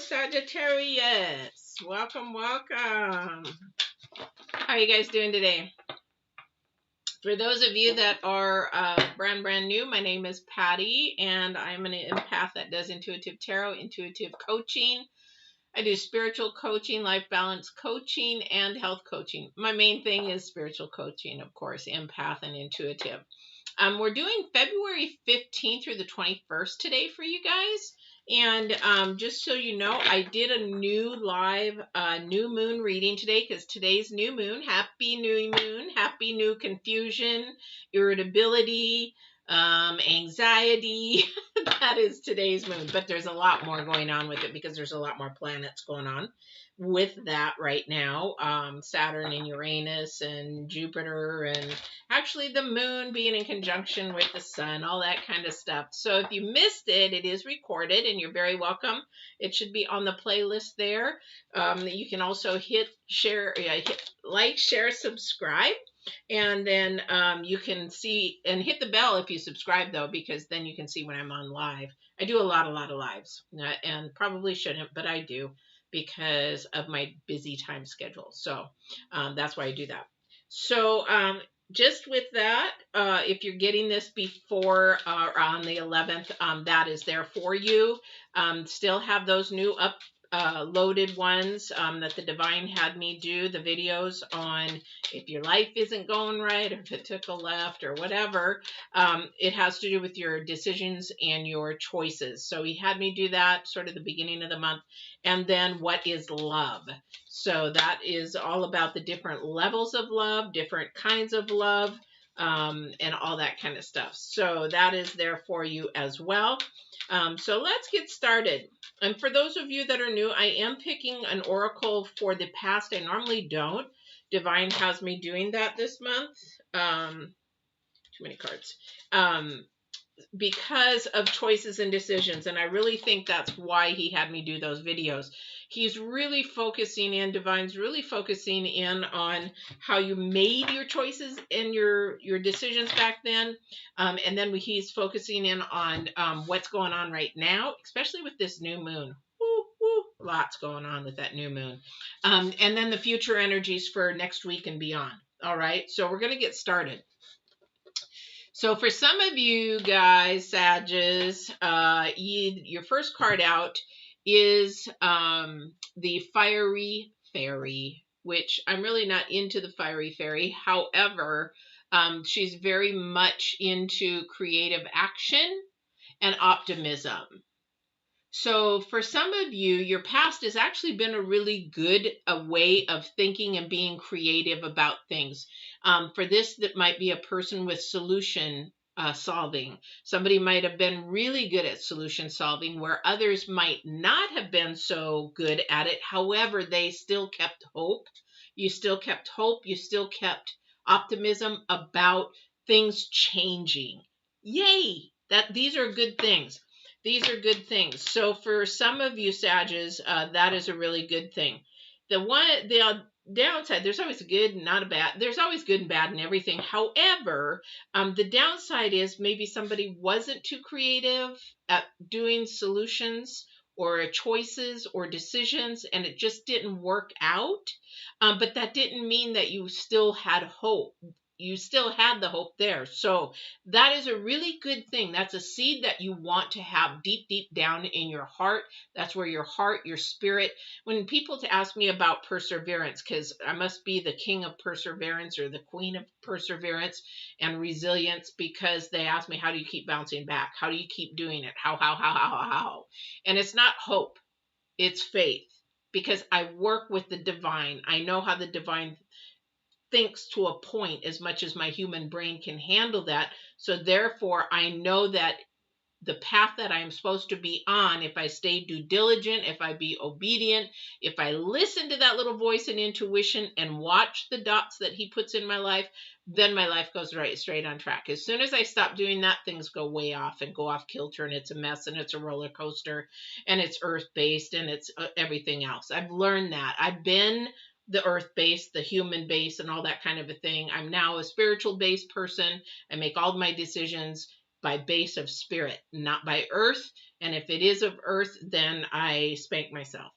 Sagittarius. Welcome, welcome. How are you guys doing today? For those of you that are brand new, my name is Patti, and I'm an empath that does intuitive tarot, intuitive coaching. I do spiritual coaching, life balance coaching, and health coaching. My main thing is spiritual coaching, of course, empath and intuitive. We're doing February 15th through the 21st today for you guys. And just so you know, I did a new live new moon reading today because today's new moon. Happy new moon. Happy new confusion, irritability, anxiety. That is today's moon. But there's a lot more going on with it because there's a lot more planets going on with that right now. Saturn and Uranus and Jupiter, and actually the moon being in conjunction with the sun, all that kind of stuff. So if you missed it, it is recorded and you're very welcome. It should be on the playlist there. You can also hit share, hit like, share, subscribe. And then you can see and hit the bell if you subscribe, though, because then you can see when I'm on live. I do a lot of lives, and probably shouldn't, but I do because of my busy time schedule. So that's why I do that. So just with that, if you're getting this before on the 11th, that is there for you. Still have those new loaded ones that the divine had me do the videos on. If your life isn't going right, or if it took a left or whatever, it has to do with your decisions and your choices. So he had me do that sort of the beginning of the month. And then what is love? So that is all about the different levels of love, different kinds of love, and all that kind of stuff. So that is there for you as well. So let's get started. And for those of you that are new, I am picking an oracle for the past. I normally don't. Divine has me doing that this month. Too many cards. Because of choices and decisions. And I really think that's why he had me do those videos. He's really focusing in, Divine's really focusing in on how you made your choices and your decisions back then. And then he's focusing in on what's going on right now, especially with this new moon. Woo, woo, lots going on with that new moon. And then the future energies for next week and beyond. All right, so we're going to get started. So for some of you guys, Sages, your first card out is the Fiery Fairy, which I'm really not into the Fiery Fairy. However, she's very much into creative action and optimism. So for some of you, your past has actually been a really good way of thinking and being creative about things. For this, that might be a person with solution solving. Somebody might have been really good at solution solving, where others might not have been so good at it. However, they still kept hope. You still kept hope. You still kept optimism about things changing. Yay! These are good things. These are good things. So for some of you, Sages, that is a really good thing. The downside, there's always good and not a bad. There's always good and bad in everything. However, the downside is maybe somebody wasn't too creative at doing solutions or choices or decisions, and it just didn't work out. But that didn't mean that you still had hope. You still had the hope there. So that is a really good thing. That's a seed that you want to have deep, deep down in your heart. That's where your heart, your spirit. When people ask me about perseverance, because I must be the king of perseverance or the queen of perseverance and resilience, because they ask me, how do you keep bouncing back? How do you keep doing it? How? And it's not hope. It's faith, because I work with the divine. I know how the divine thinks to a point as much as my human brain can handle that. So therefore, I know that the path that I'm supposed to be on, if I stay due diligent, if I be obedient, if I listen to that little voice and intuition and watch the dots that he puts in my life, then my life goes straight on track. As soon as I stop doing that, things go way off and go off kilter, and it's a mess, and it's a roller coaster, and it's earth-based, and it's everything else. I've learned that. I've been the earth-based, the human-based, and all that kind of a thing. I'm now a spiritual-based person. I make all my decisions by base of spirit, not by earth. And if it is of earth, then I spank myself.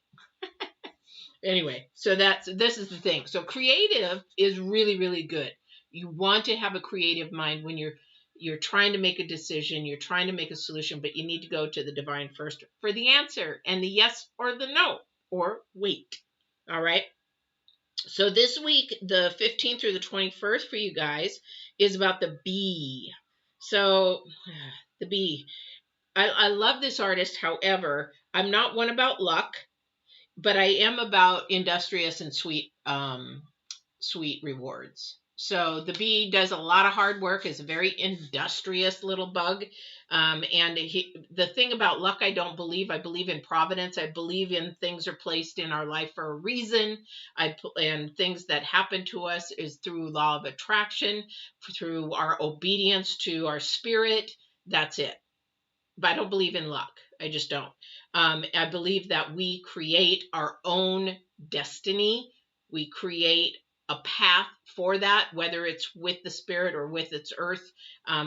Anyway, so this is the thing. So creative is really, really good. You want to have a creative mind when you're trying to make a decision, you're trying to make a solution, but you need to go to the divine first for the answer and the yes or the no or wait. All right. So this week, the 15th through the 21st for you guys is about the bee. So the bee. I love this artist. However, I'm not one about luck, but I am about industrious and sweet rewards. So the bee does a lot of hard work, is a very industrious little bug. And the thing about luck, I don't believe. I believe in providence. I believe in things are placed in our life for a reason. And things that happen to us is through law of attraction, through our obedience to our spirit. That's it. But I don't believe in luck. I just don't. I believe that we create our own destiny. We create a path for that, whether it's with the spirit or with its earth.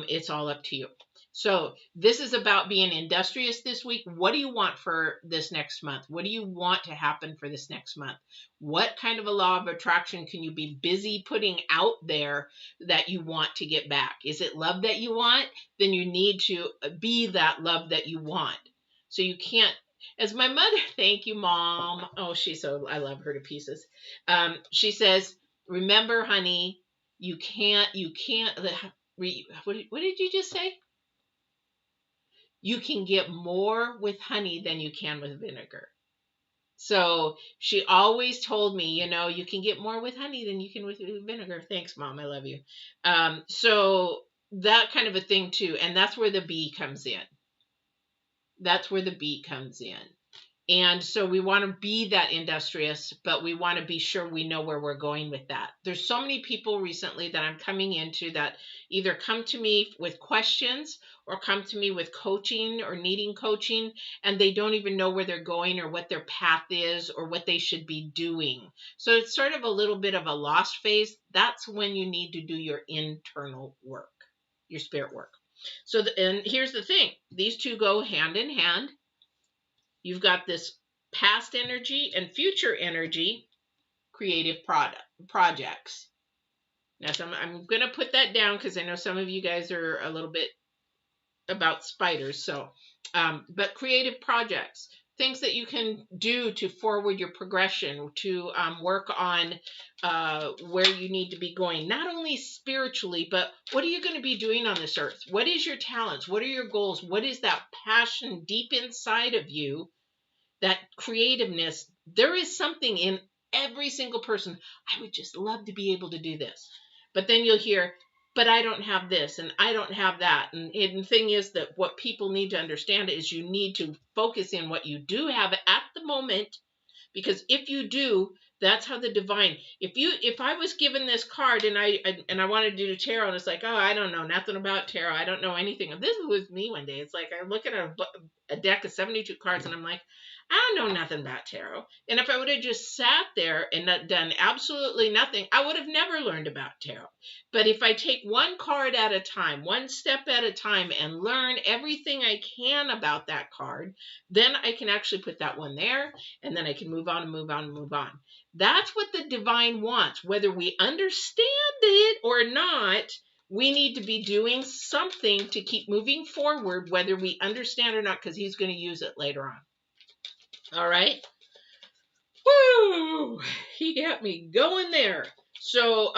It's all up to you. So this is about being industrious this week. What do you want for this next month? What do you want to happen for this next month? What kind of a law of attraction can you be busy putting out there that you want to get back? Is it love that you want? Then you need to be that love that you want. So you can't, as my mother, thank you, Mom. Oh, I love her to pieces. She says, remember, honey, what did you just say? You can get more with honey than you can with vinegar. So she always told me, you can get more with honey than you can with vinegar. Thanks, Mom. I love you. So that kind of a thing too. And that's where the bee comes in. That's where the bee comes in. And so we want to be that industrious, but we want to be sure we know where we're going with that. There's so many people recently that I'm coming into that either come to me with questions or come to me with coaching or needing coaching, and they don't even know where they're going or what their path is or what they should be doing. So it's sort of a little bit of a lost phase. That's when you need to do your internal work, your spirit work. So, and here's the thing. These two go hand in hand. You've got this past energy and future energy, creative projects. Now, I'm going to put that down because I know some of you guys are a little bit about spiders. So, but creative projects, things that you can do to forward your progression, to work on where you need to be going, not only spiritually, but what are you going to be doing on this earth? What is your talents? What are your goals? What is that passion deep inside of you, that creativeness? There is something in every single person. I would just love to be able to do this. But then you'll hear, but I don't have this and I don't have that. And the thing is that what people need to understand is you need to focus in what you do have at the moment, because if you do, that's how the divine, if I was given this card and I wanted to do tarot and it's like, oh, I don't know nothing about tarot. I don't know anything. And this was me one day. It's like I look at a deck of 72 cards and I'm like, I don't know nothing about tarot. And if I would have just sat there and not done absolutely nothing, I would have never learned about tarot. But if I take one card at a time, one step at a time, and learn everything I can about that card, then I can actually put that one there, and then I can move on and move on and move on. That's what the divine wants. Whether we understand it or not, we need to be doing something to keep moving forward, whether we understand or not, because he's going to use it later on. All right. Woo! He got me going there. So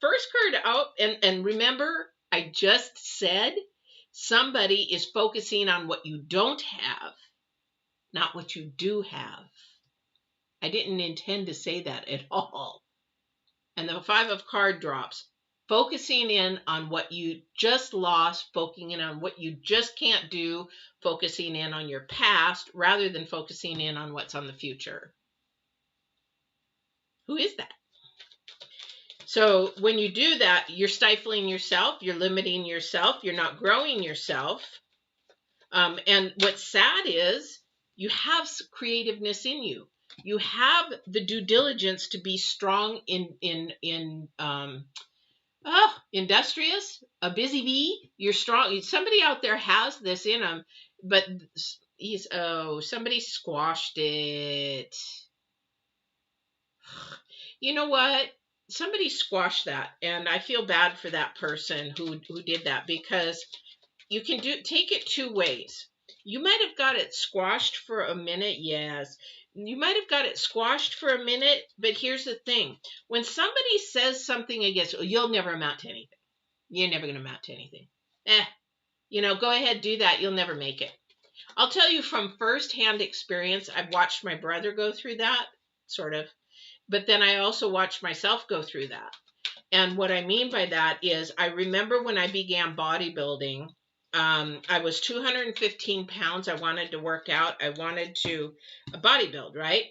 first card out, and remember, I just said somebody is focusing on what you don't have, not what you do have. I didn't intend to say that at all. And the 5 of card drops, focusing in on what you just lost, focusing in on what you just can't do, focusing in on your past rather than focusing in on what's on the future. Who is that? So when you do that, you're stifling yourself, you're limiting yourself, you're not growing yourself. And what's sad is you have creativeness in you. You have the due diligence to be strong in Oh, industrious, a busy bee. You're strong. Somebody out there has this in them, but somebody squashed it. You know what? Somebody squashed that, and I feel bad for that person who did that, because you can take it two ways. You might have got it squashed for a minute, yes. You might have got it squashed for a minute, but here's the thing. When somebody says something against, oh, you'll never amount to anything. You're never going to amount to anything. Go ahead, do that. You'll never make it. I'll tell you from firsthand experience, I've watched my brother go through that, sort of. But then I also watched myself go through that. And what I mean by that is, I remember when I began bodybuilding, I was 215 pounds. I wanted to work out. I wanted to bodybuild, right?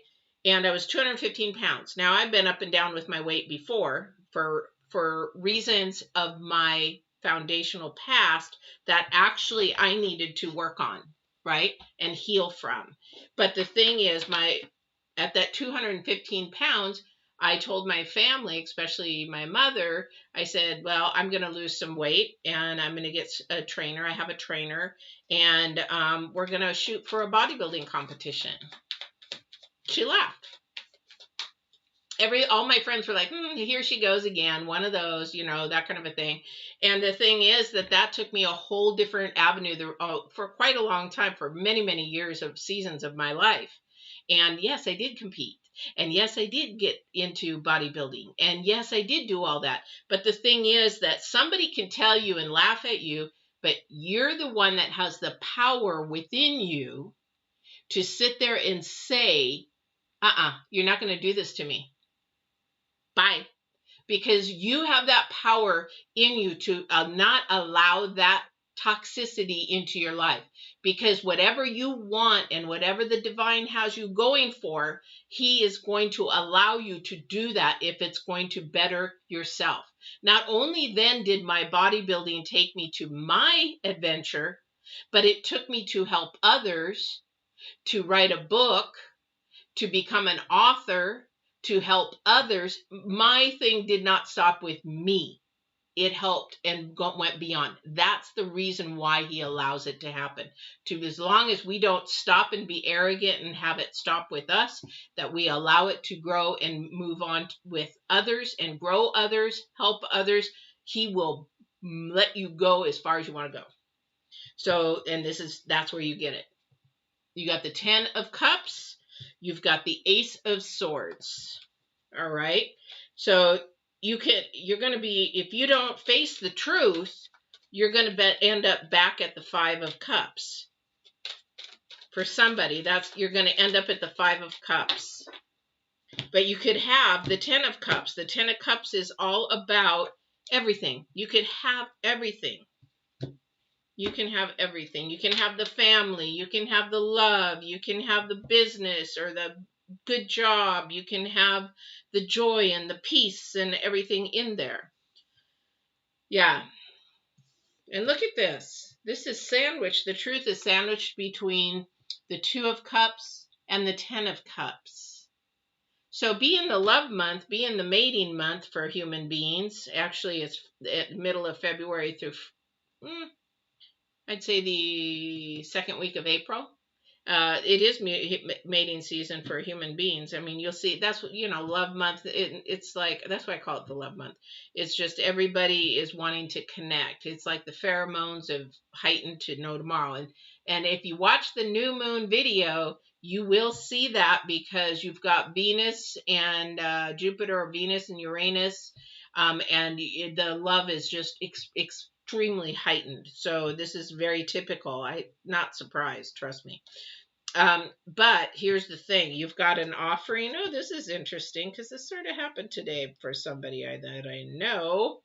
And I was 215 pounds. Now, I've been up and down with my weight before for reasons of my foundational past that actually I needed to work on, right? And heal from. But the thing is, at that 215 pounds, I told my family, especially my mother, I said, well, I'm going to lose some weight and I'm going to get a trainer. I have a trainer, and we're going to shoot for a bodybuilding competition. She laughed. All my friends were like, here she goes again, one of those, that kind of a thing. And the thing is that took me a whole different avenue for quite a long time, for many, many years of seasons of my life. And yes, I did compete. And yes, I did get into bodybuilding. And yes, I did do all that. But the thing is that somebody can tell you and laugh at you, but you're the one that has the power within you to sit there and say, you're not going to do this to me. Bye. Because you have that power in you to not allow that toxicity into your life. Because whatever you want and whatever the divine has you going for, he is going to allow you to do that if it's going to better yourself. Not only then did my bodybuilding take me to my adventure, but it took me to help others, to write a book, to become an author, to help others. My thing did not stop with me. It helped and went beyond. That's the reason why he allows it to happen. As long as we don't stop and be arrogant and have it stop with us, that we allow it to grow and move on with others and grow others, help others, he will let you go as far as you want to go. So, and that's where you get it. You got the 10 of Cups. You've got the Ace of Swords. All right. So you're going to be, if you don't face the truth, you're going to end up back at the 5 of Cups. For somebody, you're going to end up at the 5 of Cups. But you could have the 10 of Cups. The 10 of Cups is all about everything. You could have everything. You can have everything. You can have the family. You can have the love. You can have the business or the good job. You can have the joy and the peace and everything in there. Yeah. And look at this. This is sandwiched. The truth is sandwiched between the 2 of Cups and the 10 of Cups. So be in the love month, be in the mating month for human beings. Actually, it's at middle of February through I'd say the second week of April. It is mating season for human beings. I mean, you'll see, that's what, love month. It's like, that's why I call it the love month. It's just everybody is wanting to connect. It's like the pheromones have heightened to no tomorrow. And if you watch the new moon video, you will see that, because you've got Venus and Jupiter, or Venus and Uranus, and the love is just extremely heightened. So this is very typical. I'm not surprised, trust me. But here's the thing. You've got an offering. Oh, this is interesting, because this sort of happened today for somebody that I know.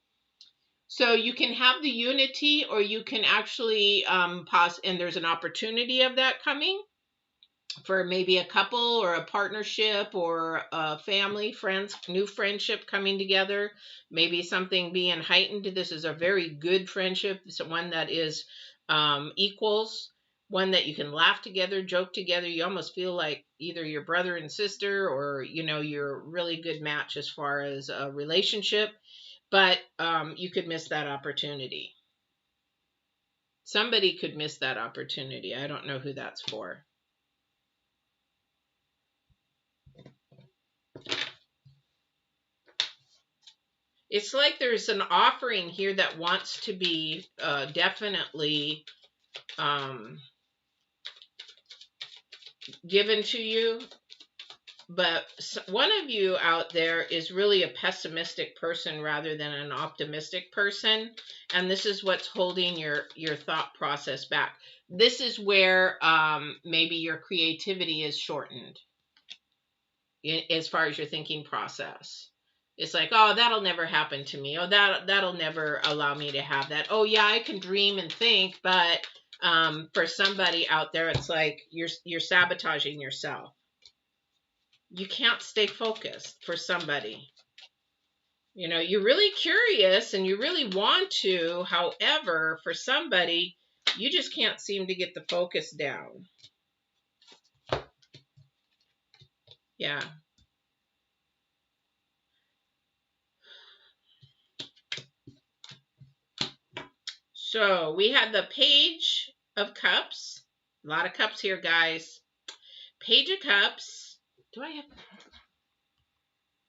So you can have the unity, or you can actually pause, and there's an opportunity of that coming for maybe a couple or a partnership or a family, friends, new friendship coming together, maybe something being heightened. This is a very good friendship. It's one that is equals, one that you can laugh together, joke together. You almost feel like either your brother and sister, or, you're a really good match as far as a relationship. But you could miss that opportunity. Somebody could miss that opportunity. I don't know who that's for. It's like there's an offering here that wants to be definitely given to you. But one of you out there is really a pessimistic person rather than an optimistic person. And this is what's holding your thought process back. This is where maybe your creativity is shortened as far as your thinking process. It's like, oh, that'll never happen to me. Oh, that'll never allow me to have that. Oh, yeah, I can dream and think, but for somebody out there, it's like you're sabotaging yourself. You can't stay focused for somebody. You know, you're really curious and you really want to. However, for somebody, you just can't seem to get the focus down. Yeah. So we have the Page of Cups. A lot of cups here, guys. Page of Cups. Do I have...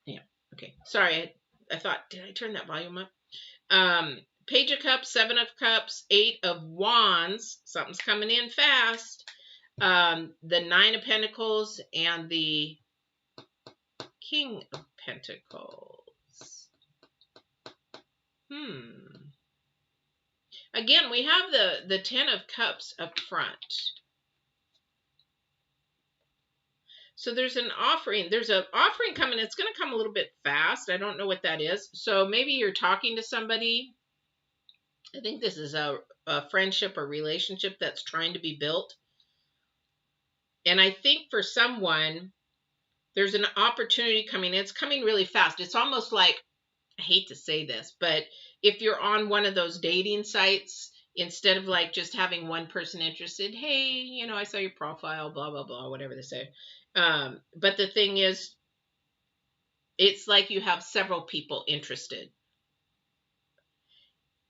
Yeah. Okay. Sorry. I thought, did I turn that volume up? Page of Cups, Seven of Cups, Eight of Wands. Something's coming in fast. The Nine of Pentacles and the King of Pentacles. Again, we have the Ten of Cups up front. So there's an offering. There's an offering coming. It's going to come a little bit fast. I don't know what that is. So maybe you're talking to somebody. I think this is a friendship or relationship that's trying to be built. And I think for someone, there's an opportunity coming. It's coming really fast. It's almost like, I hate to say this, but if you're on one of those dating sites, instead of like just having one person interested, hey, you know, I saw your profile, blah, blah, blah, whatever they say. But the thing is, it's like you have several people interested.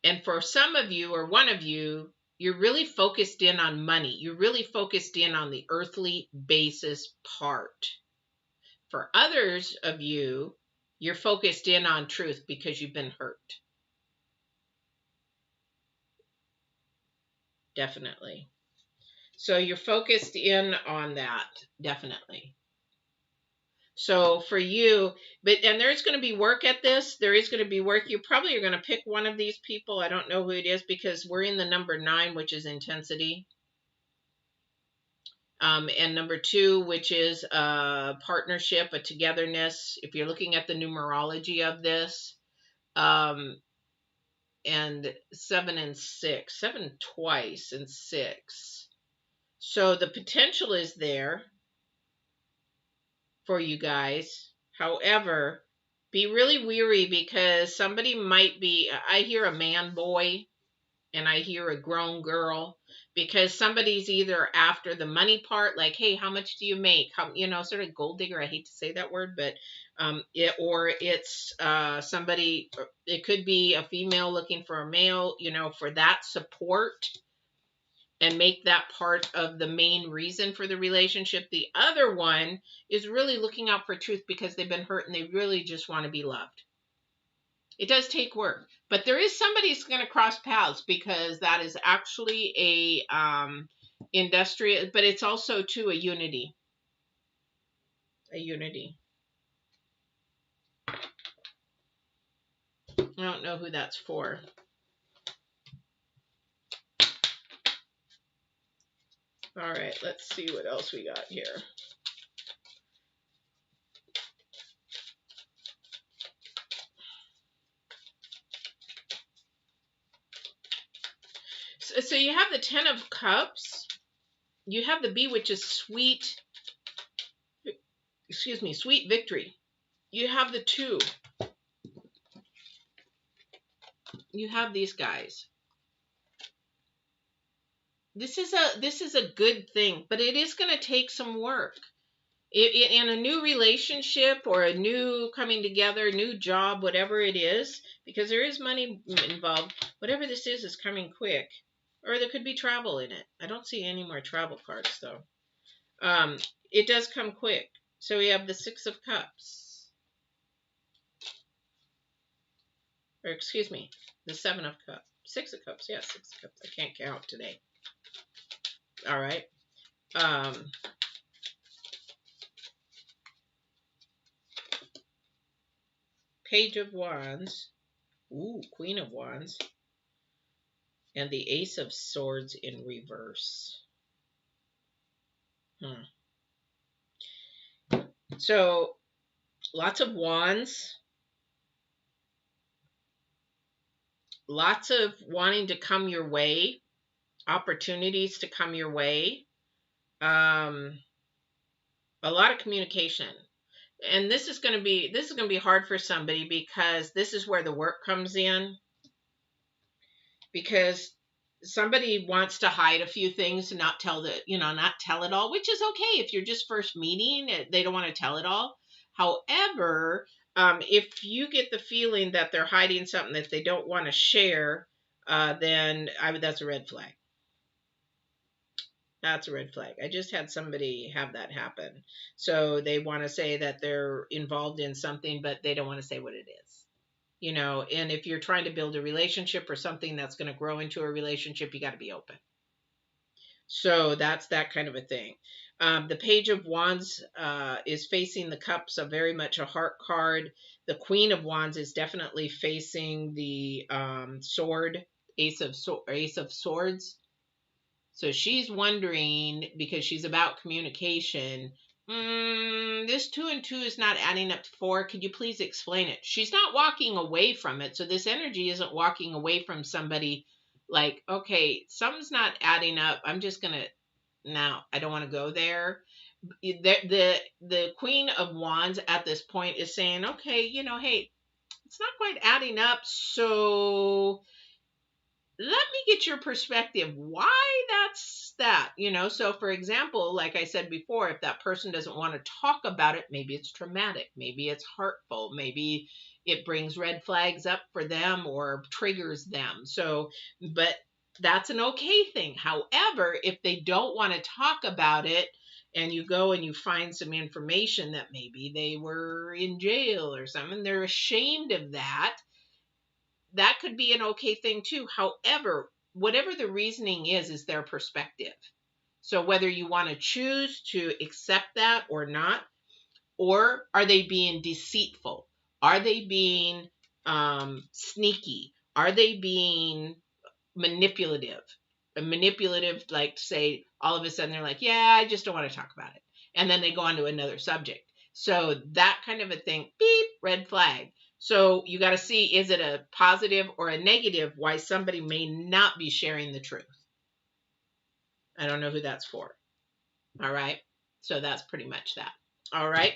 And for some of you or one of you, you're really focused in on money. You're really focused in on the earthly basis part. For others of you, you're focused in on truth because you've been hurt. Definitely. So you're focused in on that, definitely. So for you, and there's going to be work at this. There is going to be work. You probably are going to pick one of these people. I don't know who it is because we're in the number 9, which is intensity. And number 2, which is a partnership, a togetherness. If you're looking at the numerology of this, and 7 and 6, 7 twice and 6. So the potential is there for you guys. However, be really weary because somebody might be, I hear a man boy and I hear a grown girl, because somebody's either after the money part, like, hey, how much do you make? How, you know, sort of gold digger. I hate to say that word, but or it's somebody, it could be a female looking for a male, you know, for that support and make that part of the main reason for the relationship. The other one is really looking out for truth because they've been hurt and they really just want to be loved. It does take work, but there is somebody who's going to cross paths because that is actually a industrial, but it's also too a unity. A unity. I don't know who that's for. All right, let's see what else we got here. So you have the 10 of Cups. You have the B, which is sweet, sweet victory. You have the 2. You have these guys. This is a good thing, but it is going to take some work. in a new relationship or a new coming together, new job, whatever it is, because there is money involved, whatever this is coming quick. Or there could be travel in it. I don't see any more travel cards, though. It does come quick. So we have the Six of Cups. Or excuse me, the Seven of Cups. Six of Cups, yeah, Six of Cups. I can't count today. All right. Page of Wands. Ooh, Queen of Wands. And the Ace of Swords in reverse. So, lots of wands. Lots of wanting to come your way. Opportunities to come your way. A lot of communication. And this is going to be hard for somebody, because this is where the work comes in. Because somebody wants to hide a few things and not tell it all, which is okay if you're just first meeting. They don't want to tell it all. However, if you get the feeling that they're hiding something that they don't want to share, then that's a red flag. That's a red flag. I just had somebody have that happen. So they want to say that they're involved in something, but they don't want to say what it is. And if you're trying to build a relationship or something that's going to grow into a relationship, you got to be open. So that's that kind of a thing. The Page of Wands is facing the Cups, so very much a heart card. The Queen of Wands is definitely facing the sword, Ace of Swords. So she's wondering, because she's about communication, this 2 and 2 is not adding up to 4. Could you please explain it? She's not walking away from it. So this energy isn't walking away from somebody like, okay, something's not adding up. I'm just going to, now I don't want to go there. The Queen of Wands at this point is saying, okay, hey, it's not quite adding up. So let me get your perspective. Why that's that, So for example, like I said before, if that person doesn't want to talk about it, maybe it's traumatic, maybe it's hurtful, maybe it brings red flags up for them or triggers them. So, but that's an okay thing. However, if they don't want to talk about it, and you go and you find some information that maybe they were in jail or something, they're ashamed of that, that could be an okay thing too. However, whatever the reasoning is their perspective. So whether you want to choose to accept that or not, or are they being deceitful? Are they being sneaky? Are they being manipulative? Manipulative, like say all of a sudden they're like, yeah, I just don't want to talk about it. And then they go on to another subject. So that kind of a thing, beep, red flag. So you got to see, is it a positive or a negative why somebody may not be sharing the truth? I don't know who that's for. All right. So that's pretty much that. All right.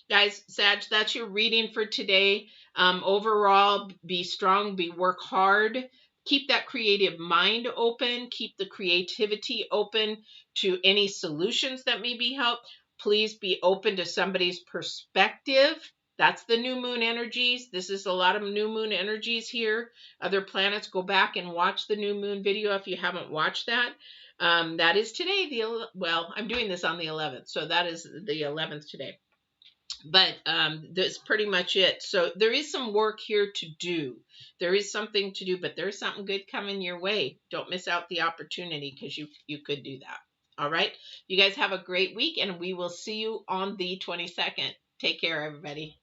Guys, Sag, that's your reading for today. Overall, be strong, work hard. Keep that creative mind open. Keep the creativity open to any solutions that may be helped. Please be open to somebody's perspective. That's the new moon energies. This is a lot of new moon energies here. Other planets, go back and watch the new moon video if you haven't watched that. That is today. Well, I'm doing this on the 11th, so that is the 11th today. But that's pretty much it. So there is some work here to do. There is something to do, but there's something good coming your way. Don't miss out the opportunity, because you could do that. All right. You guys have a great week, and we will see you on the 22nd. Take care, everybody.